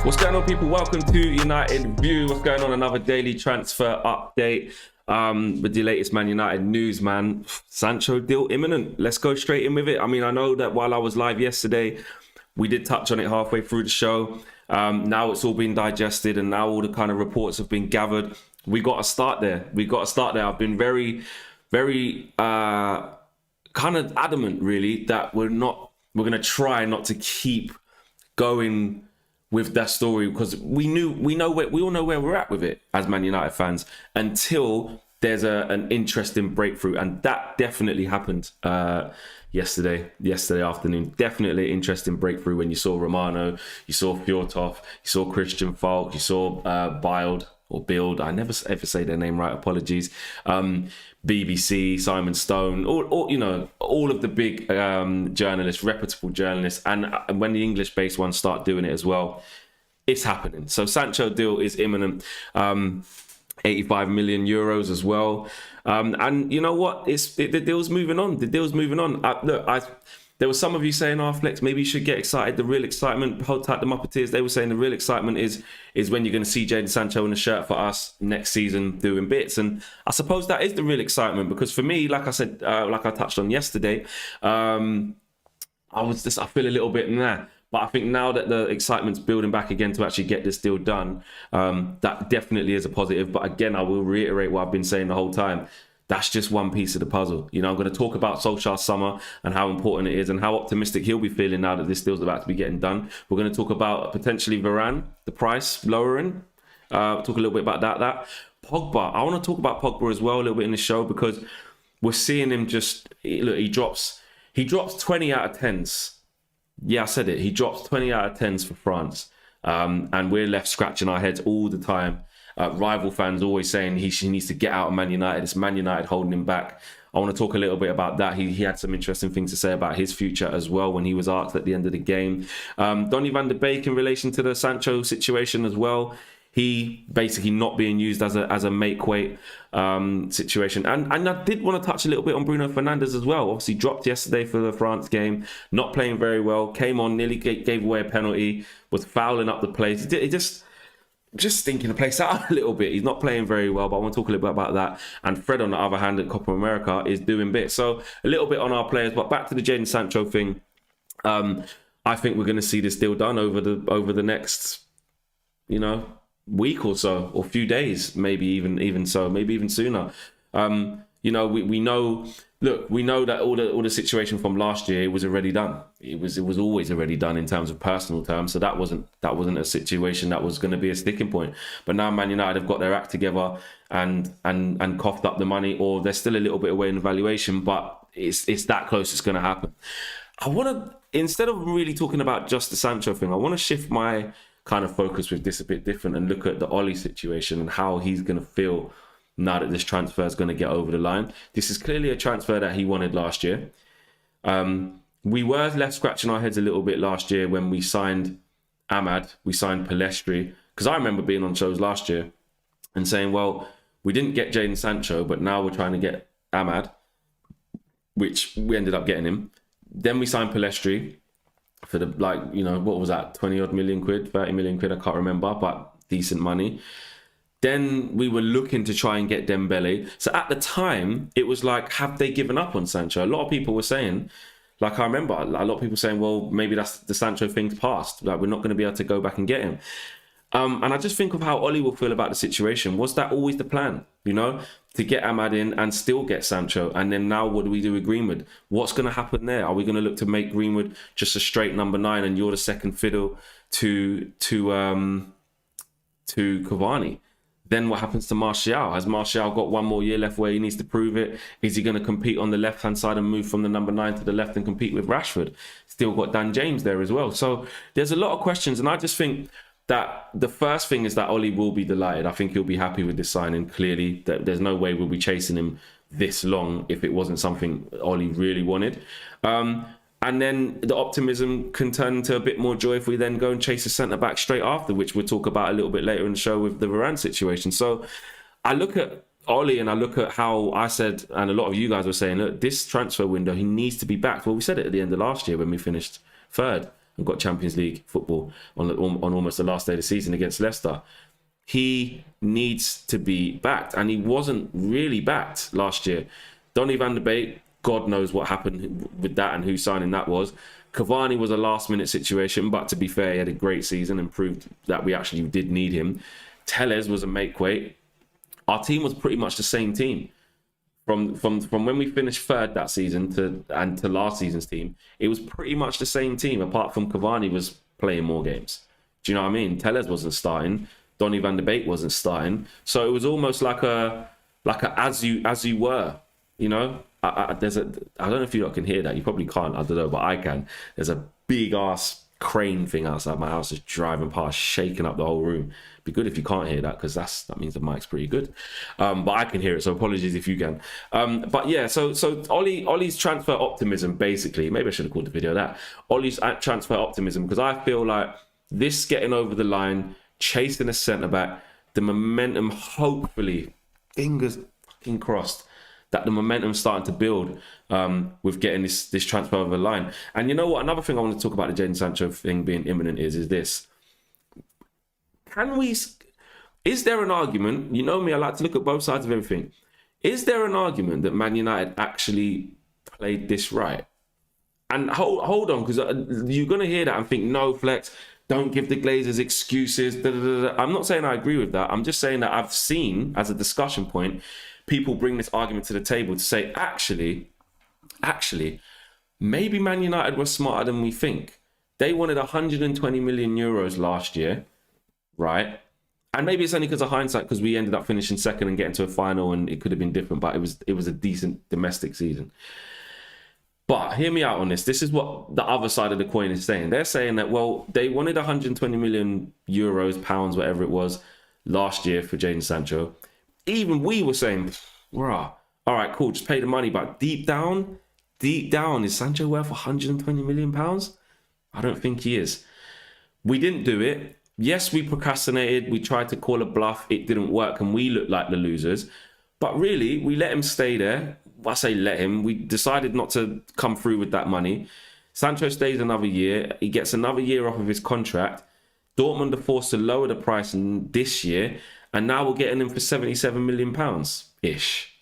What's going on, people? Welcome to United View. What's going on? Another daily transfer update with the latest Man United news, man. Sancho deal imminent. Let's go straight in with it. I mean, I know that while I was live yesterday, we did touch on it halfway through the show. Now it's all been digested and now all the kind of reports have been gathered. We got to start there. I've been very kind of adamant, really, that we're going to try not to keep going with that story, because we all know where we're at with it as Man United fans until there's an interesting breakthrough, and that definitely happened yesterday afternoon. Definitely an interesting breakthrough when you saw Romano, you saw Fjortov, you saw Christian Falk, you saw Bild. I never ever say their name right. Apologies. BBC, Simon Stone, all of the big journalists, reputable journalists, and when the English-based ones start doing it as well, it's happening. So Sancho deal is imminent. 85 million euros as well. And you know what? The deal's moving on. There were some of you saying, Flex, maybe you should get excited. The real excitement, hold tight the Muppeteers, they were saying the real excitement is when you're going to see Jadon Sancho in a shirt for us next season doing bits. And I suppose that is the real excitement, because for me, like I said, like I touched on yesterday, I feel a little bit nah. But I think now that the excitement's building back again to actually get this deal done, that definitely is a positive. But again, I will reiterate what I've been saying the whole time. That's just one piece of the puzzle. You know, I'm going to talk about Solskjaer's summer and how important it is and how optimistic he'll be feeling now that this deal's about to be getting done. We're going to talk about potentially Varane, the price lowering. Talk a little bit about that. Pogba, I want to talk about Pogba as well a little bit in the show, because we're seeing him he drops 20 out of 10s. Yeah, I said it. He drops 20 out of 10s for France. And we're left scratching our heads all the time. Rival fans always saying he needs to get out of Man United. It's Man United holding him back. I want to talk a little bit about that. He had some interesting things to say about his future as well when he was asked at the end of the game. Donny van de Beek in relation to the Sancho situation as well. He basically not being used as a make weight situation. And I did want to touch a little bit on Bruno Fernandes as well. Obviously dropped yesterday for the France game, not playing very well, came on, nearly gave away a penalty, was fouling up the place. He just stinking the place out a little bit. He's not playing very well, but I want to talk a little bit about that. And Fred, on the other hand, at Copa America is doing bits. So a little bit on our players, but back to the Jadon Sancho thing. I think we're going to see this deal done over the next, week or so, or few days, maybe even sooner. We know. Look, we know that all the situation from last year was already done. It was always already done in terms of personal terms. So that wasn't a situation that was going to be a sticking point. But now Man United have got their act together and coughed up the money, or they're still a little bit away in evaluation, but it's that close it's going to happen. I want to, instead of really talking about just the Sancho thing, I want to shift my kind of focus with this a bit different and look at the Oli situation and how he's going to feel now that this transfer is going to get over the line. This is clearly a transfer that he wanted last year. We were left scratching our heads a little bit last year when we signed Ahmad, we signed Pellistri, because I remember being on shows last year and saying, well, we didn't get Jadon Sancho, but now we're trying to get Ahmad, which we ended up getting him. Then we signed Pellistri for the, what was that, 20 odd million quid, 30 million quid, I can't remember, but decent money. Then we were looking to try and get Dembele. So at the time, it was like, have they given up on Sancho? A lot of people were saying, I remember a lot of people saying, well, maybe that's the Sancho thing's past. We're not going to be able to go back and get him. And I just think of how Oli will feel about the situation. Was that always the plan, to get Ahmad in and still get Sancho? And then now what do we do with Greenwood? What's going to happen there? Are we going to look to make Greenwood just a straight number 9 and you're the second fiddle to Cavani? Then what happens to Martial? Has Martial got one more year left where he needs to prove it? Is he going to compete on the left-hand side and move from the number 9 to the left and compete with Rashford? Still got Dan James there as well. So there's a lot of questions. And I just think that the first thing is that Oli will be delighted. I think he'll be happy with this signing. Clearly, there's no way we'll be chasing him this long if it wasn't something Oli really wanted. And then the optimism can turn into a bit more joy if we then go and chase a centre-back straight after, which we'll talk about a little bit later in the show with the Varane situation. So I look at Oli and I look at how I said, and a lot of you guys were saying, look, this transfer window, he needs to be backed. Well, we said it at the end of last year when we finished third. and got Champions League football on almost the last day of the season against Leicester. He needs to be backed, and he wasn't really backed last year. Donny van de Beek, God knows what happened with that and whose signing that was. Cavani was a last-minute situation, but to be fair, he had a great season and proved that we actually did need him. Telles was a make-weight. Our team was pretty much the same team. From when we finished third that season to last season's team, it was pretty much the same team, apart from Cavani was playing more games. Do you know what I mean? Telles wasn't starting. Donny van de Beek wasn't starting. So it was almost like a as you were, you know? I don't know if you lot can hear that. You probably can't. I don't know, but I can. There's a big ass crane thing outside my house, just driving past, shaking up the whole room. Be good if you can't hear that, because that means the mic's pretty good. But I can hear it, so apologies if you can. But yeah, so Ollie's transfer optimism, basically. Maybe I should have called the video that. Ollie's transfer optimism, because I feel like this getting over the line, chasing a centre back, the momentum, hopefully, fingers fucking crossed, that the momentum's starting to build with getting this transfer over the line. And you know what? Another thing I want to talk about the Jadon Sancho thing being imminent is this. Is there an argument? You know me, I like to look at both sides of everything. Is there an argument that Man United actually played this right? And hold on, because you're going to hear that and think, no, Flex, don't give the Glazers excuses. Da, da, da, da. I'm not saying I agree with that. I'm just saying that I've seen, as a discussion point, people bring this argument to the table to say, actually, maybe Man United were smarter than we think. They wanted 120 million euros last year, right? And maybe it's only because of hindsight, because we ended up finishing second and getting to a final, and it could have been different, but it was a decent domestic season. But hear me out on this. This is what the other side of the coin is saying. They're saying that, well, they wanted 120 million euros, pounds, whatever it was, last year for Jadon Sancho. Even we were saying, rah, all right, cool, just pay the money. But deep down, is Sancho worth 120 million pounds? I don't think he is. We didn't do it. Yes, we procrastinated. We tried to call a bluff. It didn't work, and we looked like the losers. But really, we let him stay there. I say let him. We decided not to come through with that money. Sancho stays another year. He gets another year off of his contract. Dortmund are forced to lower the price this year, and now we're getting him for 77 million pounds ish,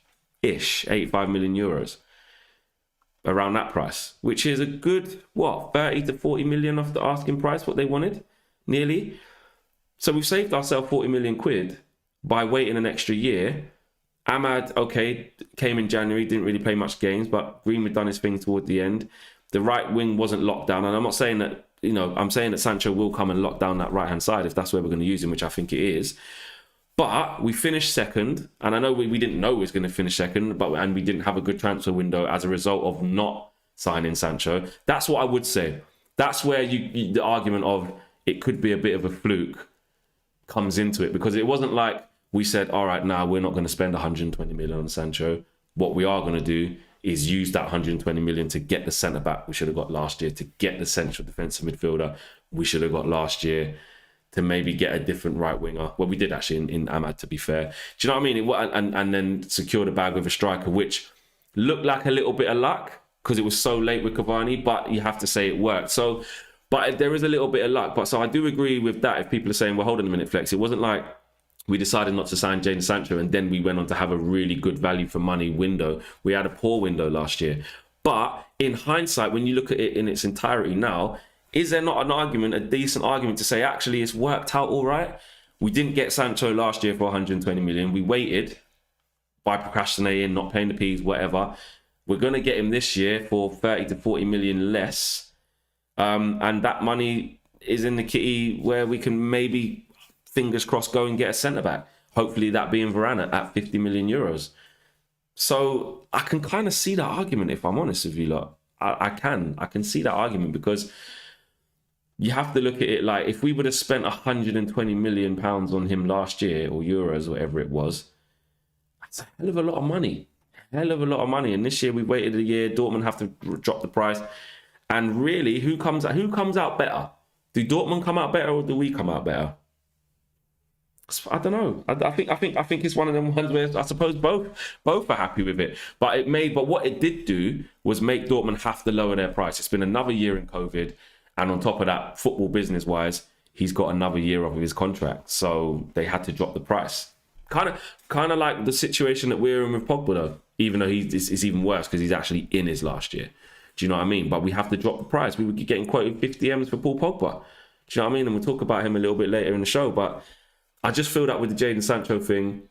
85 million euros, around that price, which is a good 30 to 40 million off the asking price, what they wanted, nearly. So we've saved ourselves 40 million quid by waiting an extra year. Ahmad, okay, came in January, didn't really play much games, but Greenwood done his thing toward the end. The right wing wasn't locked down, and I'm not saying that, I'm saying that Sancho will come and lock down that right-hand side if that's where we're going to use him, which I think it is. But we finished second, and I know we didn't know we was going to finish second, and we didn't have a good transfer window as a result of not signing Sancho. That's what I would say. That's where the argument of it could be a bit of a fluke comes into it, because it wasn't like we said, all right, now we're not going to spend 120 million on Sancho. What we are going to do is use that 120 million to get the centre-back we should have got last year, to get the central defensive midfielder we should have got last year, to maybe get a different right winger. Well, we did actually in Ahmad, to be fair. Do you know what I mean? And then secure the bag with a striker, which looked like a little bit of luck because it was so late with Cavani, but you have to say it worked. So, but there is a little bit of luck. But so I do agree with that. If people are saying, well, hold on a minute, Flex, it wasn't like we decided not to sign Jadon Sancho and then we went on to have a really good value for money window. We had a poor window last year. But in hindsight, when you look at it in its entirety now, is there not an argument, a decent argument to say, actually, it's worked out all right? We didn't get Sancho last year for 120 million. We waited by procrastinating, not paying the P's, whatever. We're going to get him this year for 30 to 40 million less. And that money is in the kitty where we can maybe, fingers crossed, go and get a centre-back. Hopefully that being Varane at 50 million euros. So I can kind of see that argument, if I'm honest with you lot. I can see that argument, because you have to look at it like, if we would have spent 120 million pounds on him last year, or euros, whatever it was, that's a hell of a lot of money. Hell of a lot of money. And this year we waited a year. Dortmund have to drop the price. And really, who comes out better? Do Dortmund come out better, or do we come out better? I don't know. I think it's one of them ones where I suppose both are happy with it. But what it did do was make Dortmund have to lower their price. It's been another year in COVID, And on top of that, football business-wise, he's got another year off of his contract. So they had to drop the price. Kind of like the situation that we're in with Pogba, though. Even though it's even worse because he's actually in his last year. Do you know what I mean? But we have to drop the price. We were getting quoted 50 M's for Paul Pogba. Do you know what I mean? And we'll talk about him a little bit later in the show. But I just feel that with the Jadon Sancho thing,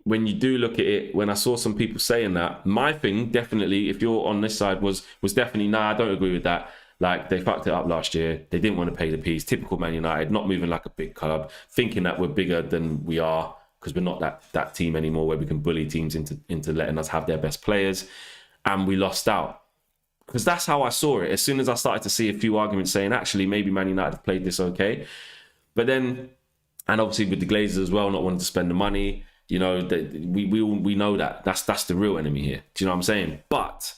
when you do look at it, when I saw some people saying that, my thing, definitely, if you're on this side, was definitely, nah, I don't agree with that. Like, they fucked it up last year. They didn't want to pay the piece. Typical Man United, not moving like a big club, thinking that we're bigger than we are because we're not that team anymore where we can bully teams into letting us have their best players. And we lost out. Because that's how I saw it. As soon as I started to see a few arguments saying, actually, maybe Man United have played this okay. But then, and obviously with the Glazers as well, not wanting to spend the money, you know, we know that. That's the real enemy here. Do you know what I'm saying? But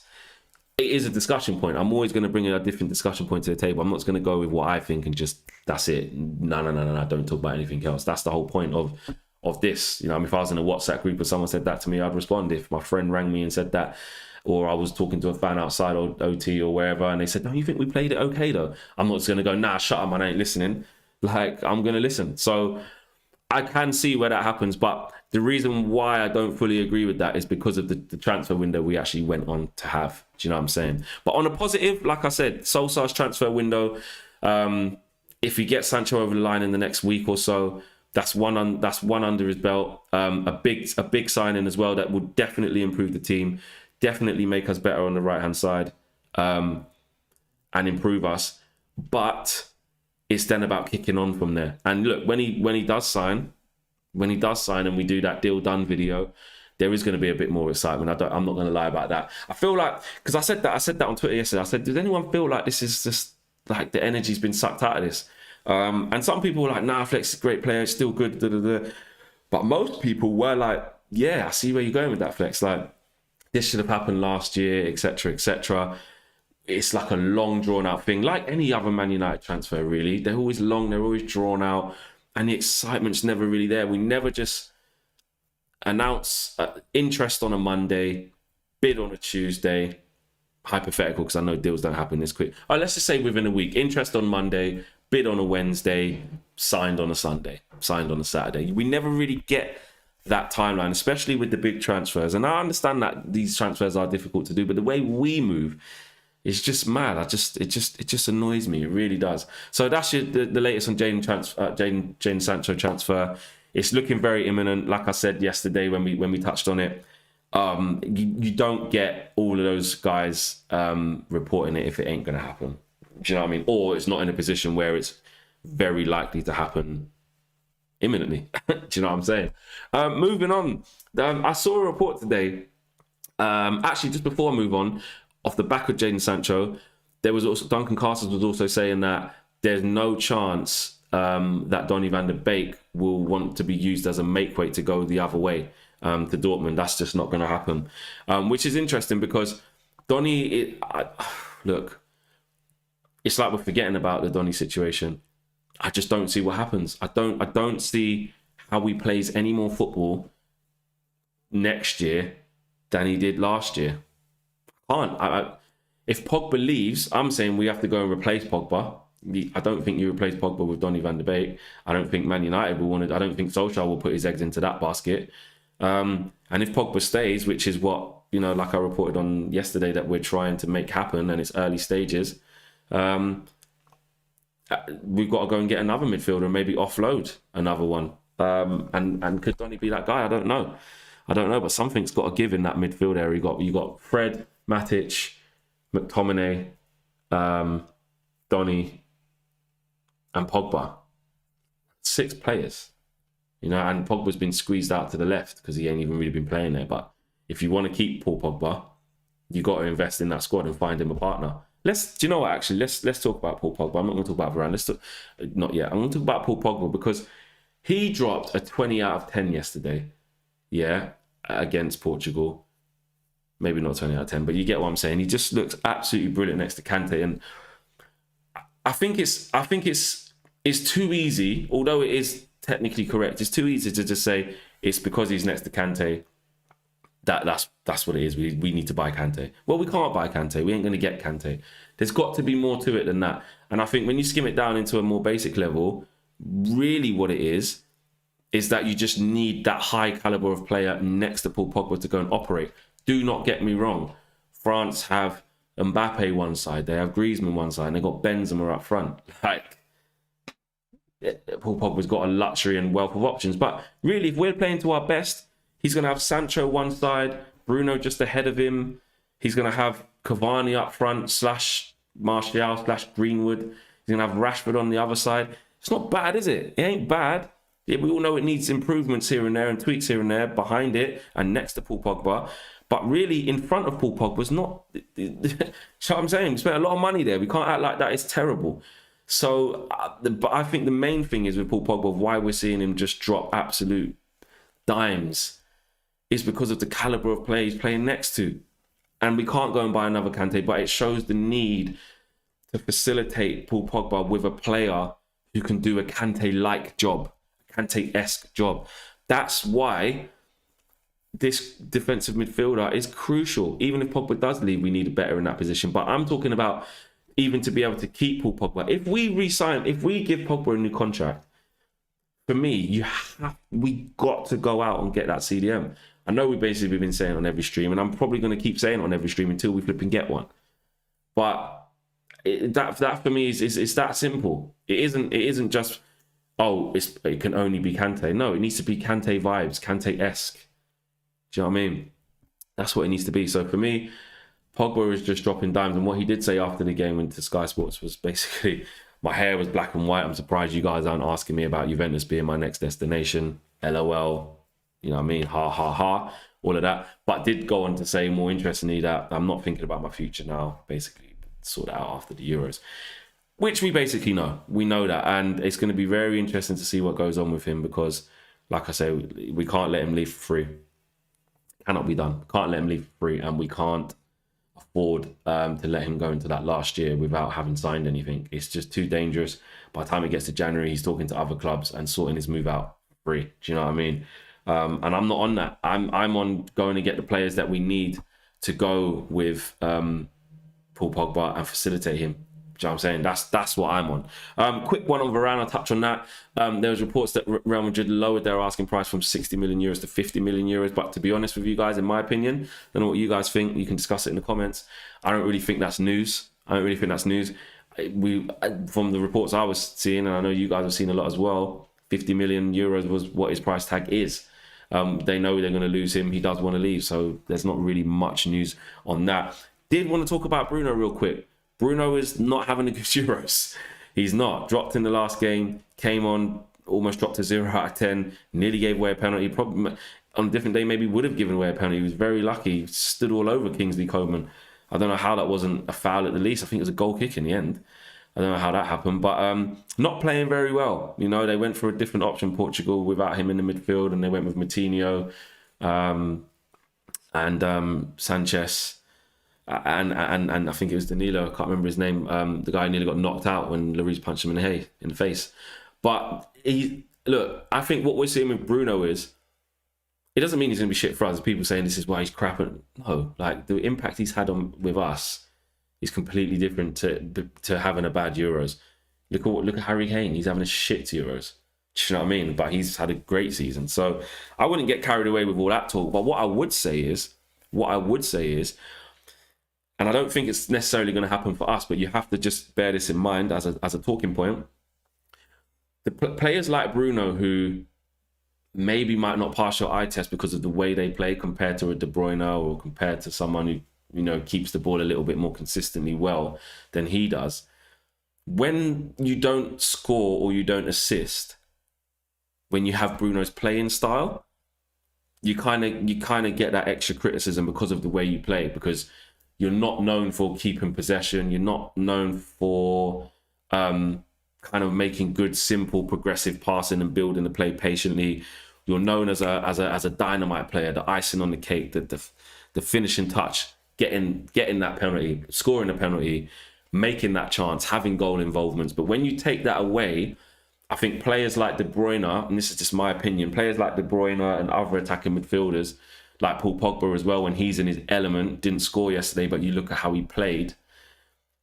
it is a discussion point. I'm always going to bring in a different discussion point to the table. I'm not going to go with what I think and just, that's it. No, don't talk about anything else. That's the whole point of this. You know, I mean, if I was in a WhatsApp group and someone said that to me, I'd respond. If my friend rang me and said that, or I was talking to a fan outside or OT or wherever, and they said, don't you think we played it okay though? I'm not just going to go, nah, shut up, man, I ain't listening. Like, I'm going to listen. So I can see where that happens, but the reason why I don't fully agree with that is because of the transfer window we actually went on to have. Do you know what I'm saying? But on a positive, like I said, Solskjaer's transfer window, if he gets Sancho over the line in the next week or so, that's one under his belt. A big signing as well that would definitely improve the team, definitely make us better on the right-hand side, and improve us. But it's then about kicking on from there. And look, when he does sign and we do that deal done video, there is going to be a bit more excitement. I'm not going to lie about that. I feel like, because I said that on Twitter yesterday. I said, does anyone feel like this is just like the energy's been sucked out of this? And some people were like, nah, Flex is a great player, it's still good. Da, da, da. But most people were like, yeah, I see where you're going with that, Flex. Like, this should have happened last year, etc., etc. It's like a long, drawn-out thing, like any other Man United transfer, really. They're always long, they're always drawn out, and the excitement's never really there. We never just announce interest on a Monday, bid on a Tuesday. Hypothetical, because I know deals don't happen this quick. All right, let's just say within a week. Interest on Monday, bid on a Wednesday, signed on a Sunday, signed on a Saturday. We never really get that timeline, especially with the big transfers. And I understand that these transfers are difficult to do, but the way we move, it's just mad. It just annoys me. It really does. So that's the latest on Jadon Sancho transfer. It's looking very imminent. Like I said yesterday when we touched on it, you don't get all of those guys reporting it if it ain't going to happen. Do you know what I mean? Or it's not in a position where it's very likely to happen imminently. Do you know what I'm saying? Moving on. I saw a report today. Actually, just before I move on, off the back of Jadon Sancho, there was also Duncan Castles was also saying that there's no chance that Donny van der Beek will want to be used as a make weight to go the other way to Dortmund. That's just not going to happen, which is interesting because Donny, look, it's like we're forgetting about the Donny situation. I just don't see what happens. I don't see how he plays any more football next year than he did last year. If Pogba leaves, I'm saying we have to go and replace Pogba. I don't think you replace Pogba with Donny van der Beek. I don't think Man United will want to. I don't think Solskjaer will put his eggs into that basket. And if Pogba stays, which is what, you know, like I reported on yesterday, that we're trying to make happen, and it's early stages, we've got to go and get another midfielder and maybe offload another one. And could Donny be that guy? I don't know, but something's got to give in that midfield area. You got Fred, Matic, McTominay, Donny, and Pogba. 6 players, you know, and Pogba's been squeezed out to the left because he ain't even really been playing there. But if you want to keep Paul Pogba, you got to invest in that squad and find him a partner. Do you know what? Actually, let's talk about Paul Pogba. I'm not going to talk about Varane. Not yet. I'm going to talk about Paul Pogba because he dropped a 20 out of 10 yesterday. Yeah, against Portugal. Maybe not 20 out of 10, but you get what I'm saying. He just looks absolutely brilliant next to Kante, and I think it's too easy. Although it is technically correct, it's too easy to just say it's because he's next to Kante That's what it is. We need to buy Kante. Well, we can't buy Kante. We ain't going to get Kante. There's got to be more to it than that. And I think when you skim it down into a more basic level, really what it is that you just need that high caliber of player next to Paul Pogba to go and operate. Do not get me wrong. France have Mbappe one side, they have Griezmann one side, and they got Benzema up front. Like, Paul Pogba's got a luxury and wealth of options. But really, if we're playing to our best, he's going to have Sancho one side, Bruno just ahead of him. He's going to have Cavani up front, / Martial / Greenwood. He's going to have Rashford on the other side. It's not bad, is it? It ain't bad. Yeah, we all know it needs improvements here and there and tweaks here and there behind it and next to Paul Pogba. But really, in front of Paul Pogba's not... You know what I'm saying? We spent a lot of money there. We can't act like that. It's terrible. So, but I think the main thing is with Paul Pogba, why we're seeing him just drop absolute dimes, is because of the caliber of play he's playing next to. And we can't go and buy another Kante, but it shows the need to facilitate Paul Pogba with a player who can do a Kante-like job, Kante-esque job. That's why this defensive midfielder is crucial. Even if Pogba does leave, we need a better in that position. But I'm talking about even to be able to keep Paul Pogba. If we give Pogba a new contract, for me, we got to go out and get that CDM. I know we've basically been saying it on every stream, and I'm probably going to keep saying it on every stream until we flip and get one. But that for me is that simple. It isn't just, it can only be Kante. No, it needs to be Kante vibes, Kante-esque. Do you know what I mean? That's what it needs to be. So for me, Pogba is just dropping dimes. And what he did say after the game into Sky Sports was basically, my hair was black and white. I'm surprised you guys aren't asking me about Juventus being my next destination. LOL. You know what I mean? Ha, ha, ha. All of that. But did go on to say, more interestingly, that I'm not thinking about my future now. Basically, sort it out after the Euros. Which we basically know. We know that. And it's going to be very interesting to see what goes on with him because, like I say, we can't let him leave for free. Cannot be done. Can't let him leave for free. And we can't afford to let him go into that last year without having signed anything. It's just too dangerous. By the time it gets to January, he's talking to other clubs and sorting his move out for free. Do you know what I mean? And I'm not on that. I'm on going to get the players that we need to go with Paul Pogba and facilitate him. Do you know what I'm saying? That's what I'm on. Quick one on Varane, I'll touch on that. There was reports that Real Madrid lowered their asking price from 60 million euros to 50 million euros. But to be honest with you guys, in my opinion, I don't know what you guys think. You can discuss it in the comments. I don't really think that's news. From the reports I was seeing, and I know you guys have seen a lot as well, 50 million euros was what his price tag is. They know they're going to lose him. He does want to leave. So there's not really much news on that. Did want to talk about Bruno real quick. Bruno is not having a good Euros. He's not. Dropped in the last game. Came on, almost dropped to 0 out of 10. Nearly gave away a penalty. Probably on a different day, maybe would have given away a penalty. He was very lucky. Stood all over Kingsley Coman. I don't know how that wasn't a foul at the least. I think it was a goal kick in the end. I don't know how that happened, but not playing very well. You know, they went for a different option, Portugal, without him in the midfield, and they went with Moutinho and Sanchez. And I think it was Danilo, I can't remember his name. The guy nearly got knocked out when Lloris punched him in the face. But I think what we're seeing with Bruno is, it doesn't mean he's going to be shit for us. People saying this is why he's crap. No, like the impact he's had with us is completely different to having a bad Euros. Look at Harry Kane. He's having a shit Euros. Do you know what I mean? But he's had a great season. So I wouldn't get carried away with all that talk. But what I would say is, and I don't think it's necessarily going to happen for us, but you have to just bear this in mind as a talking point. The players like Bruno, who maybe might not pass your eye test because of the way they play compared to a De Bruyne or compared to someone who, you know, keeps the ball a little bit more consistently well than he does. When you don't score or you don't assist, when you have Bruno's playing style, you kind of get that extra criticism because of the way you play, because you're not known for keeping possession. You're not known for kind of making good, simple, progressive passing and building the play patiently. You're known as a dynamite player, the icing on the cake, the finishing touch, getting that penalty, scoring a penalty, making that chance, having goal involvements. But when you take that away, I think players like De Bruyne, and this is just my opinion, players like De Bruyne and other attacking midfielders like Paul Pogba as well, when he's in his element, didn't score yesterday, but you look at how he played.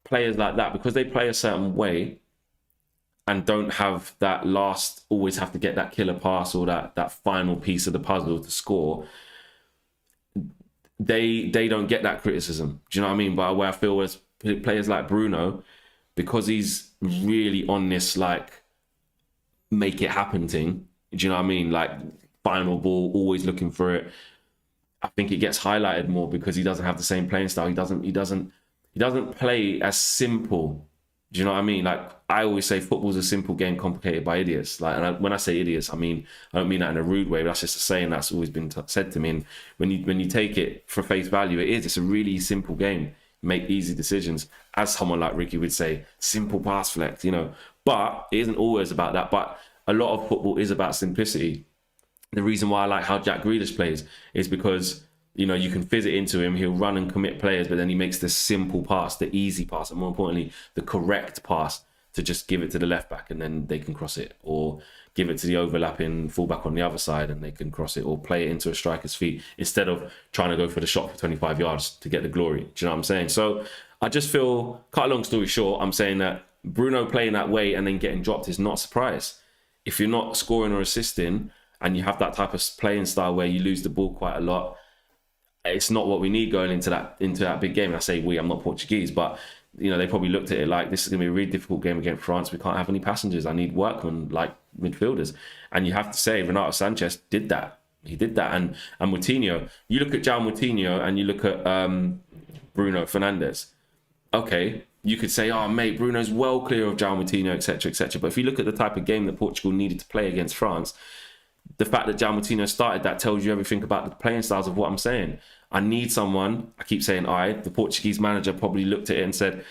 Players like that, because they play a certain way and don't have that last, always have to get that killer pass or that final piece of the puzzle to score, they don't get that criticism. Do you know what I mean? But where I feel as players like Bruno, because he's really on this like make it happen thing, do you know what I mean? Like final ball, always looking for it. I think it gets highlighted more because he doesn't have the same playing style. He doesn't play as simple. Do you know what I mean? Like I always say, football's a simple game complicated by idiots. Like, and when I say idiots, I don't mean that in a rude way. But that's just a saying that's always been said to me. And when you take it for face value, it's a really simple game. Make easy decisions, as someone like Ricky would say, simple pass flex. You know, but it isn't always about that. But a lot of football is about simplicity. The reason why I like how Jack Grealish plays is because, you know, you can fizz it into him, he'll run and commit players, but then he makes the simple pass, the easy pass, and more importantly, the correct pass to just give it to the left back and then they can cross it, or give it to the overlapping fullback on the other side and they can cross it, or play it into a striker's feet instead of trying to go for the shot for 25 yards to get the glory. Do you know what I'm saying? So I just feel, cut a long story short, I'm saying that Bruno playing that way and then getting dropped is not a surprise. If you're not scoring or assisting, and you have that type of playing style where you lose the ball quite a lot, it's not what we need going into that big game. And I say we, I'm not Portuguese, but you know, they probably looked at it like, this is going to be a really difficult game against France. We can't have any passengers. I need workmen like midfielders. And you have to say Renato Sanchez did that. He did that. And Moutinho, you look at Jadon Moutinho and you look at Bruno Fernandes. Okay, you could say, oh mate, Bruno's well clear of Jadon Moutinho, etc., etc. But if you look at the type of game that Portugal needed to play against France, the fact that Jadon Moutinho started that tells you everything about the playing styles of what I'm saying. I need someone, I keep saying the Portuguese manager probably looked at it and said,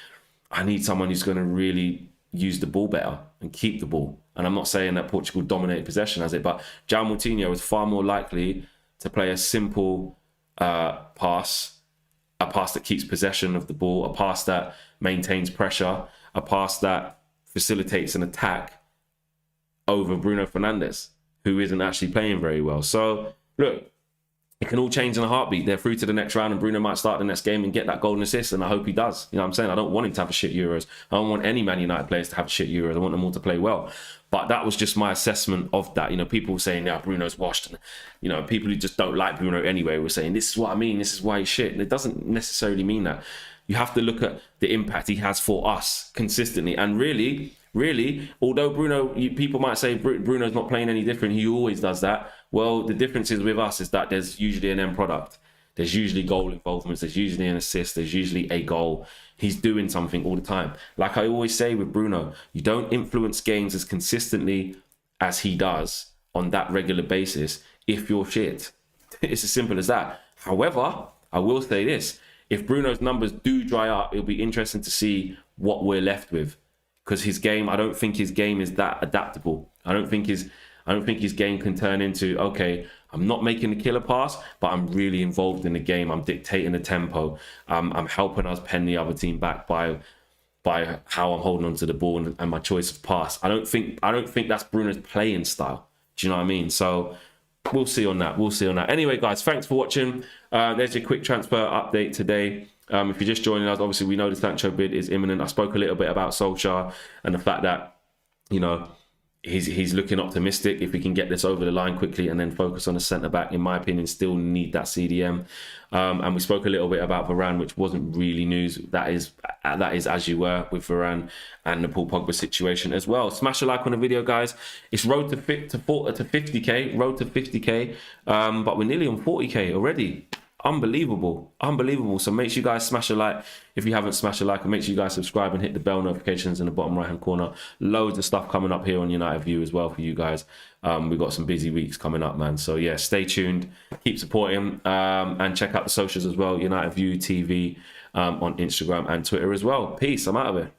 I need someone who's going to really use the ball better and keep the ball. And I'm not saying that Portugal dominated possession as it, but Jadon Moutinho was far more likely to play a simple pass, a pass that keeps possession of the ball, a pass that maintains pressure, a pass that facilitates an attack over Bruno Fernandes, who isn't actually playing very well. So, look, it can all change in a heartbeat. They're through to the next round and Bruno might start the next game and get that golden assist, and I hope he does. You know what I'm saying? I don't want him to have a shit Euros. I don't want any Man United players to have a shit Euros. I want them all to play well. But that was just my assessment of that. You know, people saying, yeah, Bruno's washed. And, you know, people who just don't like Bruno anyway were saying, this is what I mean, this is why he's shit. And it doesn't necessarily mean that. You have to look at the impact he has for us consistently. And really, although Bruno, people might say Bruno's not playing any different, he always does that. Well, the difference is with us is that there's usually an end product. There's usually goal involvements. There's usually an assist. There's usually a goal. He's doing something all the time. Like I always say with Bruno, you don't influence games as consistently as he does on that regular basis if you're shit. It's as simple as that. However, I will say this. If Bruno's numbers do dry up, it'll be interesting to see what we're left with. Because his game, I don't think his game is that adaptable. I don't think his game can turn into, okay, I'm not making the killer pass, but I'm really involved in the game. I'm dictating the tempo. I'm helping us pen the other team back by how I'm holding onto the ball and my choice of pass. I don't think that's Bruno's playing style. Do you know what I mean? So we'll see on that. Anyway, guys, thanks for watching. There's your quick transfer update today. If you're just joining us, obviously we know the Sancho bid is imminent. I spoke a little bit about Solskjaer and the fact that, you know, he's looking optimistic. If we can get this over the line quickly and then focus on a centre-back, in my opinion, still need that CDM. And we spoke a little bit about Varane, which wasn't really news. That is as you were with Varane and the Paul Pogba situation as well. Smash a like on the video, guys. It's road to 50k, but we're nearly on 40k already. Unbelievable. So make sure you guys smash a like if you haven't smashed a like, and make sure you guys subscribe and hit the bell notifications in the bottom right hand corner. Loads of stuff coming up here on United View as well for you guys. We've got some busy weeks coming up, man. So yeah, stay tuned, keep supporting, and check out the socials as well. United View TV on Instagram and Twitter as well. Peace. I'm out of here.